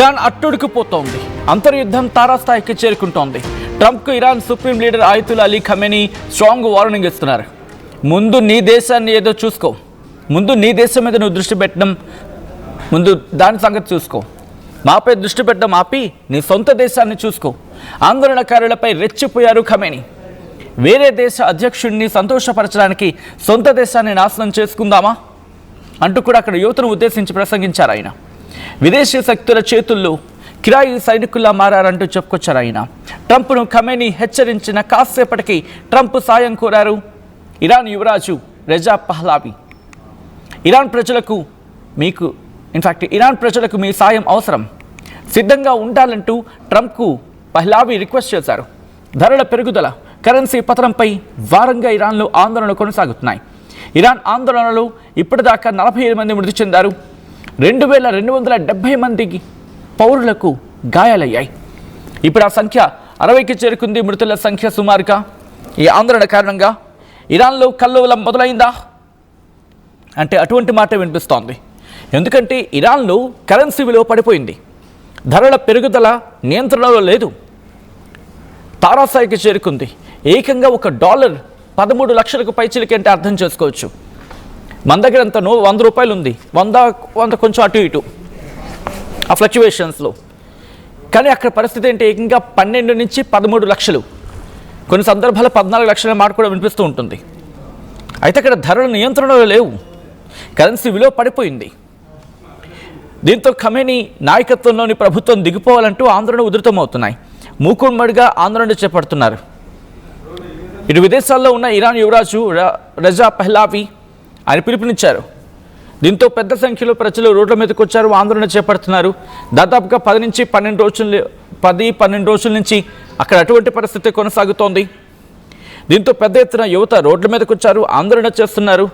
Iran అట్టుడుకుపోతోంది. అంతర్యుద్ధం తారాస్థాయికి చేరుకుంటోంది. ట్రంప్కు Iran supreme leader Ayatollah Ali Khamenei strong warning ఇస్తున్నారు. ముందు నీ దేశాన్ని ఏదో చూసుకో, ముందు నీ దేశం మీద నువ్వు దృష్టి పెట్టడం, ముందు దాని సంగతి చూసుకో. మాపై దృష్టి పెట్టడం ఆపి నీ సొంత దేశాన్ని చూసుకో. ఆందోళనకారులపై రెచ్చిపోయారు ఖమేనీ. వేరే దేశ అధ్యక్షుడిని సంతోషపరచడానికి సొంత దేశాన్ని నాశనం చేసుకుందామా అంటూ కూడా అక్కడ యువతను ఉద్దేశించి ప్రసంగించారు ఆయన. విదేశీ శక్తుల చేతుల్లో కిరాయి సైనికుల్లా మారారంటూ చెప్పుకొచ్చారు ఆయన. ట్రంప్ను ఖమేనీ హెచ్చరించిన కాసేపటికి ట్రంప్ సాయం కోరారు ఇరాన్ యువరాజు రెజా పహ్లావి. ఇరాన్ ప్రజలకు మీ సాయం అవసరం, సిద్ధంగా ఉండాలంటూ ట్రంప్కు పహ్లావి రిక్వెస్ట్ చేశారు. ధరల పెరుగుదల, కరెన్సీ పతనంపై వారంగా ఇరాన్లో ఆందోళనలు కొనసాగుతున్నాయి. ఇరాన్ ఆందోళనలో ఇప్పటిదాకా 47 మంది మృతి చెందారు. 2270 మందికి పౌరులకు గాయాలయ్యాయి. ఇప్పుడు ఆ సంఖ్య 60కి చేరుకుంది. మృతుల సంఖ్య సుమారుగా. ఈ ఆందోళన కారణంగా ఇరాన్లో కల్లోలం మొదలైందా అంటే అటువంటి మాట వినిపిస్తోంది. ఎందుకంటే ఇరాన్లో కరెన్సీ విలువ పడిపోయింది. ధరల పెరుగుదల నియంత్రణలో లేదు, తారాస్థాయికి చేరుకుంది. ఏకంగా $1 13 లక్షలకు పైచిలకి అంటే అర్థం చేసుకోవచ్చు. మన దగ్గర అంత 100 రూపాయలు ఉంది, 100 కొంచెం అటు ఇటు ఆ ఫ్లక్చువేషన్స్లో. కానీ అక్కడ పరిస్థితి ఏంటి, ఏకంగా 12 నుంచి 13 లక్షలు, కొన్ని సందర్భాల్లో 14 లక్షల మాట కూడా వినిపిస్తూ ఉంటుంది. అయితే అక్కడ ధరల నియంత్రణలో లేవు, కరెన్సీ విలువ పడిపోయింది. దీంతో ఖమేనీ నాయకత్వంలోని ప్రభుత్వం దిగిపోవాలంటూ ఆందోళన ఉధృతమవుతున్నాయి. మూకుమ్మడిగా ఆందోళన చేపడుతున్నారు. ఇటు విదేశాల్లో ఉన్న ఇరాన్ యువరాజు రెజా పహ్లావి ఆయన పిలుపునిచ్చారు. దీంతో పెద్ద సంఖ్యలో ప్రజలు రోడ్ల మీదకి వచ్చారు, ఆందోళన చేపడుతున్నారు. దాదాపుగా 10-12 రోజుల నుంచి అక్కడ అటువంటి పరిస్థితి కొనసాగుతోంది. దీంతో పెద్ద ఎత్తున యువత రోడ్ల మీదకి వచ్చారు, ఆందోళన చేస్తున్నారు.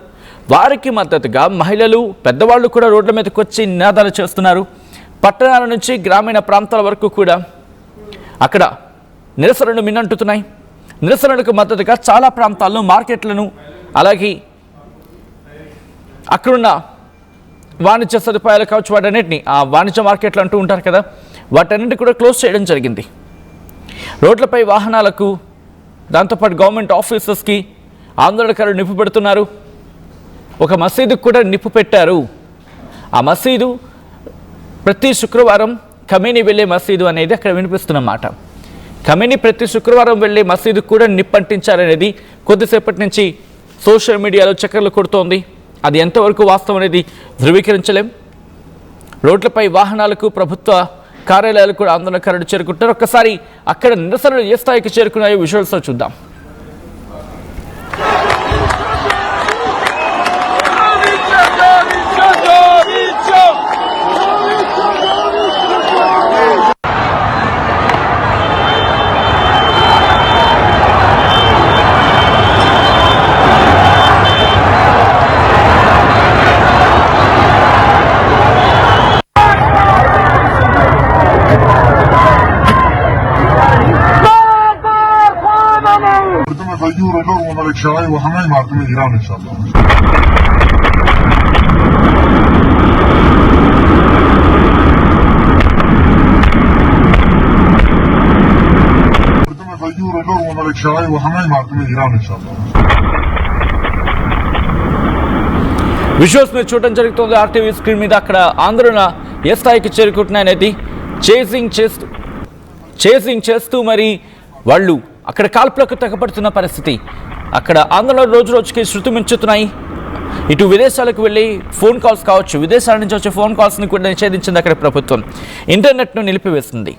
వారికి మద్దతుగా మహిళలు, పెద్దవాళ్ళు కూడా రోడ్ల మీదకి వచ్చి నినాదాలు చేస్తున్నారు. పట్టణాల నుంచి గ్రామీణ ప్రాంతాల వరకు కూడా అక్కడ నిరసనలు మిన్నంటుతున్నాయి. నిరసనలకు మద్దతుగా చాలా ప్రాంతాల్లో మార్కెట్లను, అలాగే అక్కడున్న వాణిజ్య సదుపాయాలు కావచ్చు, వాటన్నిటిని ఆ వాణిజ్య మార్కెట్లు అంటూ ఉంటారు కదా, వాటన్నింటి కూడా క్లోజ్ చేయడం జరిగింది. రోడ్లపై వాహనాలకు, దాంతోపాటు గవర్నమెంట్ ఆఫీసెస్కి ఆందోళనకారులు నిప్పు పెడుతున్నారు. ఒక మసీదుకు కూడా నిప్పు పెట్టారు. ఆ మసీదు ప్రతి శుక్రవారం ఖమేనీ వెళ్ళే మసీదు అనేది అక్కడ వినిపిస్తున్నమాట. ఖమేనీ ప్రతి శుక్రవారం వెళ్ళే మసీదు కూడా నిప్పంటించారనేది కొద్దిసేపటి నుంచి సోషల్ మీడియాలో చక్కర్లు కొడుతోంది. అది ఎంతవరకు వాస్తవం అనేది ధృవీకరించలేం. రోడ్లపై వాహనాలకు, ప్రభుత్వ కార్యాలయాలు కూడా ఆందోళనకారులు చేరుకుంటారు. ఒక్కసారి అక్కడ నిరసనలు ఏ స్థాయికి చేరుకున్నాయో విజువల్స్లో చూద్దాం. شرعي وحماية معتمد إيران إن شاء الله. غيور له وملك شرعي وحماية معتمد إيران إن شاء الله. విజువల్స్ మీరు చూడడం జరుగుతుంది ఆర్టీవీ స్క్రీన్ మీద. అక్కడ ఆందోళన ఏ స్థాయికి చేరుకుంటున్నాయనేది చేసింగ్ చేస్తూ మరి వాళ్ళు అక్కడ కాల్పులకు తెగపడుతున్న పరిస్థితి. అక్కడ ఆందోళన రోజు రోజుకి శృతి మించుతున్నాయి. ఇటు విదేశాలకు వెళ్ళి ఫోన్ కాల్స్ కావచ్చు, విదేశాల నుంచి వచ్చే ఫోన్ కాల్స్ని కూడా నిషేధించింది అక్కడ ప్రభుత్వం. ఇంటర్నెట్ను నిలిపివేస్తుంది.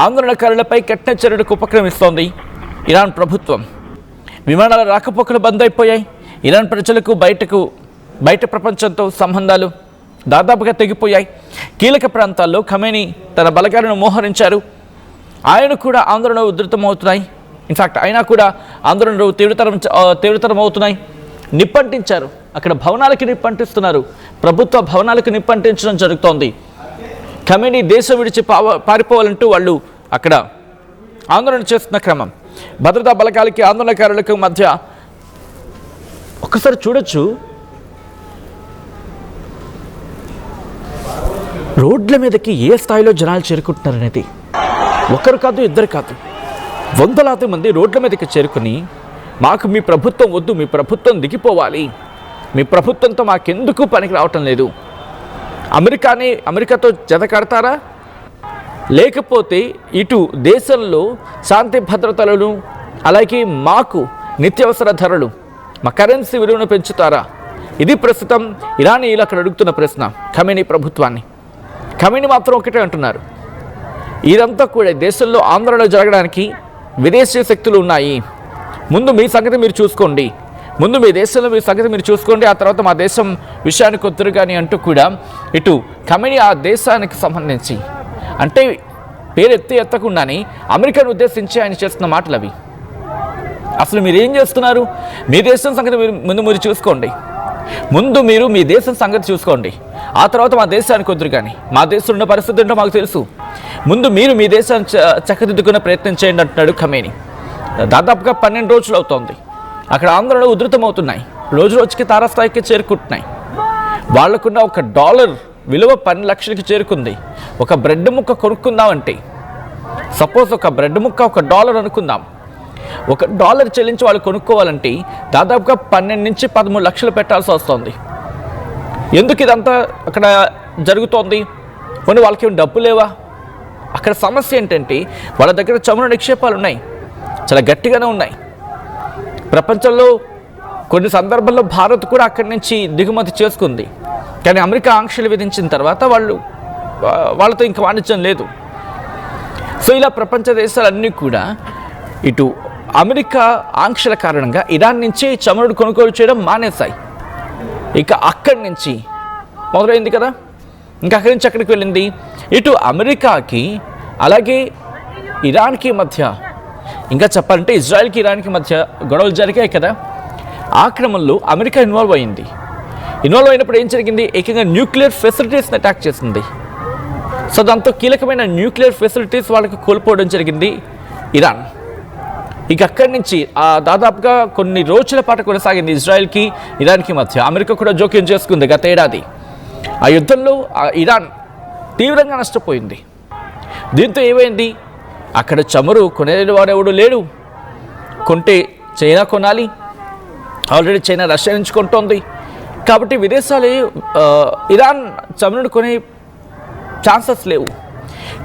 ఆందోళనకారులపై కఠిన చర్యలకు ఉపక్రమిస్తోంది ఇరాన్ ప్రభుత్వం. విమానాల రాకపోకలు బంద్ అయిపోయాయి. ఇరాన్ ప్రజలకు బయట ప్రపంచంతో సంబంధాలు దాదాపుగా తెగిపోయాయి. కీలక ప్రాంతాల్లో ఖమేనీ తన బలగాలను మోహరించారు. ఆయన కూడా ఆందోళన ఉధృతమవుతున్నాయి. ఇన్ఫ్యాక్ట్ అయినా కూడా ఆందోళనలు తీవ్రతరం అవుతున్నాయి. నిప్పంటించారు. అక్కడ భవనాలకి నిప్పంటిస్తున్నారు. ప్రభుత్వ భవనాలకు నిప్పంటించడం జరుగుతోంది. ఖమేనీ దేశం విడిచి పారిపోవాలంటూ వాళ్ళు అక్కడ ఆందోళన చేస్తున్న క్రమం. భద్రతా బలగాలకి ఆందోళనకారులకు మధ్య ఒక్కసారి చూడొచ్చు. రోడ్ల మీదకి ఏ స్థాయిలో జనాలు చేరుకుంటున్నారనేది ఒకరు కాదు, ఇద్దరు కాదు, వందలాది మంది రోడ్ల మీదకి చేరుకుని మాకు మీ ప్రభుత్వం వద్దు, మీ ప్రభుత్వం దిగిపోవాలి, మీ ప్రభుత్వంతో మాకెందుకు పనికి రావటం లేదు, అమెరికాతో జత కడతారా, లేకపోతే ఇటు దేశంలో శాంతి భద్రతలను అలాగే మాకు నిత్యావసర ధరలు, మా కరెన్సీ విలువను పెంచుతారా? ఇది ప్రస్తుతం ఇరానీయులు అక్కడ అడుగుతున్న ప్రశ్న ఖమేనీ ప్రభుత్వాన్ని. ఖమేనీ మాత్రం ఒకటే అంటున్నారు, ఇదంతా కూడా దేశంలో ఆందోళన జరగడానికి విదేశీ శక్తులు ఉన్నాయి, ముందు మీ సంగతి మీరు చూసుకోండి, ముందు మీ దేశంలో మీ సంగతి మీరు చూసుకోండి, ఆ తర్వాత మా దేశం విషయానికి వద్దురు కానీ అంటూ కూడా ఇటు ఖమేనీ ఆ దేశానికి సంబంధించి అంటే పేరు ఎత్తకుండానే అమెరికాను ఉద్దేశించి ఆయన చేస్తున్న మాటలు అవి. అసలు మీరు ఏం చేస్తున్నారు? మీ దేశం సంగతి మీరు చూసుకోండి, ముందు మీరు మీ దేశం సంగతి చూసుకోండి, ఆ తర్వాత మా దేశానికి వద్దురు కానీ, మా దేశంలో ఉన్న పరిస్థితి ఏంటో మాకు తెలుసు, ముందు మీరు మీ దేశాన్ని చక్కదిద్దుకునే ప్రయత్నం చేయండి అంటున్నాడు ఖమేనీ. దాదాపుగా 12 రోజులు అవుతోంది, అక్కడ ఆందోళనలు ఉధృతమవుతున్నాయి, రోజు రోజుకి తారాస్థాయికి చేరుకుంటున్నాయి. వాళ్లకున్న $1 విలువ 10 లక్షలకి చేరుకుంది. ఒక బ్రెడ్ ముక్క కొనుక్కుందామంటే, సపోజ్ ఒక బ్రెడ్ ముక్క $1 అనుకుందాం, $1 చెల్లించి వాళ్ళు కొనుక్కోవాలంటే దాదాపుగా 12 నుంచి 13 లక్షలు పెట్టాల్సి వస్తుంది. ఎందుకు ఇదంతా అక్కడ జరుగుతోంది? కొన్ని వాళ్ళకి డబ్బు లేవా? అక్కడ సమస్య ఏంటంటే వాళ్ళ దగ్గర చమురు నిక్షేపాలు ఉన్నాయి, చాలా గట్టిగానే ఉన్నాయి. ప్రపంచంలో కొన్ని సందర్భాల్లో భారత్ కూడా అక్కడి నుంచి దిగుమతి చేసుకుంది, కానీ అమెరికా ఆంక్షలు విధించిన తర్వాత వాళ్ళతో ఇంకా వాణిజ్యం లేదు. సో ఇలా ప్రపంచ దేశాలన్నీ కూడా ఇటు అమెరికా ఆంక్షల కారణంగా ఇరాన్ నుంచి చమురుడు కొనుగోలు చేయడం మానేశాయి. ఇక అక్కడి నుంచి మొదలైంది కదా, ఇంకా అక్కడి నుంచి అక్కడికి వెళ్ళింది. ఇటు అమెరికాకి అలాగే ఇరాన్కి మధ్య, ఇంకా చెప్పాలంటే ఇజ్రాయెల్కి ఇరాన్కి మధ్య గొడవలు జరిగాయి కదా. ఆ క్రమంలో అమెరికా ఇన్వాల్వ్ అయినప్పుడు ఏం జరిగింది? ఏకంగా న్యూక్లియర్ ఫెసిలిటీస్ని అటాక్ చేసింది. సో దాంతో కీలకమైన న్యూక్లియర్ ఫెసిలిటీస్ వాళ్ళకి కోల్పోవడం జరిగింది ఇరాన్. ఇక అక్కడి నుంచి దాదాపుగా కొన్ని రోజుల పాటు కొనసాగింది ఇజ్రాయెల్కి ఇరాన్కి మధ్య. అమెరికా కూడా జోక్యం చేసుకుంది గత ఏడాది. ఆ యుద్ధంలో ఇరాన్ తీవ్రంగా నష్టపోయింది. దీంతో ఏమైంది? అక్కడ చమురు కొనేవాడు ఎవడు లేడు, కొంటే చైనా కొనాలి, ఆల్రెడీ చైనా రష్యా నుంచి కొంటోంది. కాబట్టి విదేశాలు ఇరాన్ చమురును కొనే ఛాన్సెస్ లేవు.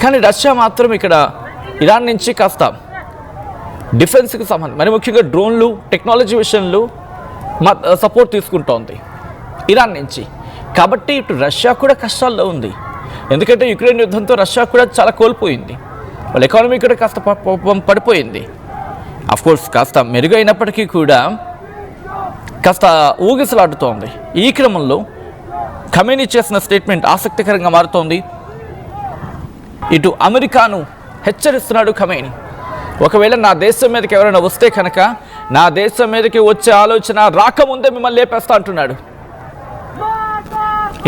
కానీ రష్యా మాత్రం ఇక్కడ ఇరాన్ నుంచి కాస్త డిఫెన్స్కి సంబంధం, మరి ముఖ్యంగా డ్రోన్లు టెక్నాలజీ విషయంలో సపోర్ట్ తీసుకుంటోంది ఇరాన్ నుంచి. కాబట్టి ఇటు రష్యా కూడా కష్టాల్లో ఉంది, ఎందుకంటే యుక్రెయిన్ యుద్ధంతో రష్యా కూడా చాలా కోల్పోయింది, వాళ్ళ ఎకానమీ కూడా కాస్త పడిపోయింది. అఫ్కోర్స్ కాస్త మెరుగైనప్పటికీ కూడా కాస్త ఊగిసలాడుతోంది. ఈ క్రమంలో ఖమేనీ చేసిన స్టేట్మెంట్ ఆసక్తికరంగా మారుతోంది. ఇటు అమెరికాను హెచ్చరిస్తున్నాడు ఖమేనీ, ఒకవేళ నా దేశం మీదకి ఎవరైనా వస్తే కనుక నా దేశం మీదకి వచ్చే ఆలోచన రాకముందే మిమ్మల్ని లేపేస్తా అంటున్నాడు.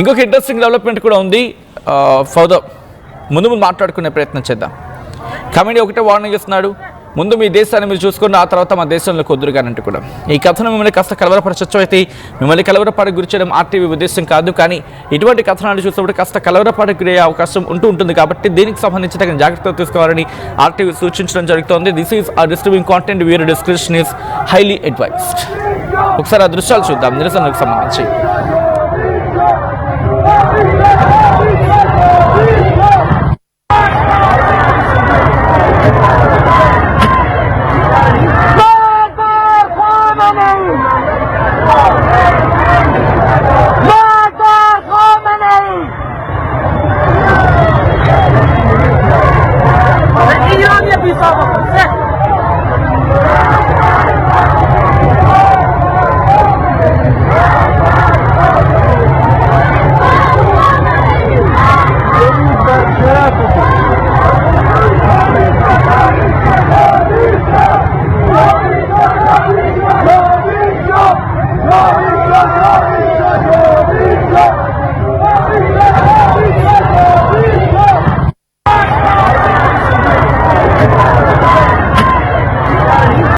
ఇంకొక ఇంట్రెస్టింగ్ డెవలప్మెంట్ కూడా ఉంది, ఫర్దర్ ముందు మాట్లాడుకునే ప్రయత్నం చేద్దాం. ఖమేనీ ఒకటే వార్నింగ్ ఇస్తున్నాడు, ముందు మీ దేశాన్ని మీరు చూసుకుని ఆ తర్వాత మా దేశంలో కుదురుగానంటూ కూడా. ఈ కథనం మిమ్మల్ని కాస్త కలవరపరచచ్చు, అయితే మిమ్మల్ని కలవరపాటుకు గురి చేయడం ఆర్టీవీ ఉద్దేశం కాదు, కానీ ఇటువంటి కథనాలు చూసినప్పుడు కాస్త కలవరపాటుకు గురయ్యే అవకాశం ఉంటుంది. కాబట్టి దీనికి సంబంధించి తగిన జాగ్రత్తలు తీసుకోవాలని ఆర్టీవీ సూచించడం జరుగుతోంది. This is a disturbing content, viewer description is highly advised. ఒకసారి ఆ దృశ్యాలు చూద్దాం నిరసనకు సంబంధించి.